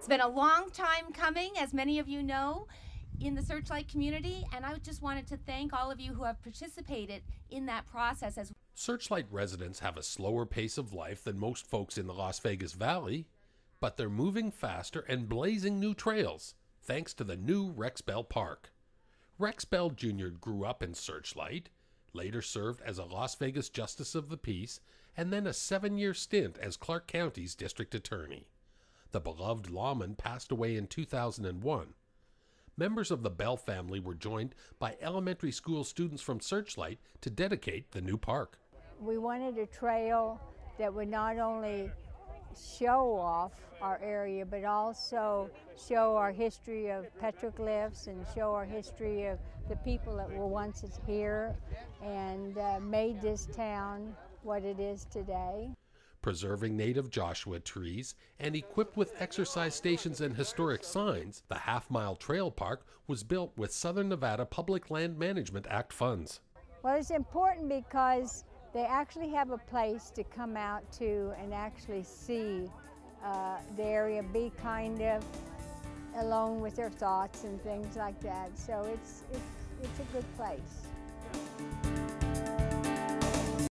It's been a long time coming, as many of you know, in the Searchlight community, and I just wanted to thank all of you who have participated in that process. As Searchlight residents have a slower pace of life than most folks in the Las Vegas Valley, but they're moving faster and blazing new trails thanks to the new Rex Bell Park. Rex Bell Jr. grew up in Searchlight, later served as a Las Vegas Justice of the Peace, and then a 7-year stint as Clark County's district attorney. The beloved lawman passed away in 2001. Members of the Bell family were joined by elementary school students from Searchlight to dedicate the new park. We wanted a trail that would not only show off our area, but also show our history of petroglyphs and show our history of the people that were once here and made this town what it is today. Preserving native Joshua trees and equipped with exercise stations and historic signs, the half-mile trail park was built with Southern Nevada Public Land Management Act funds. Well, it's important because they actually have a place to come out to and actually see the area, be kind of alone with their thoughts and things like that. So it's a good place.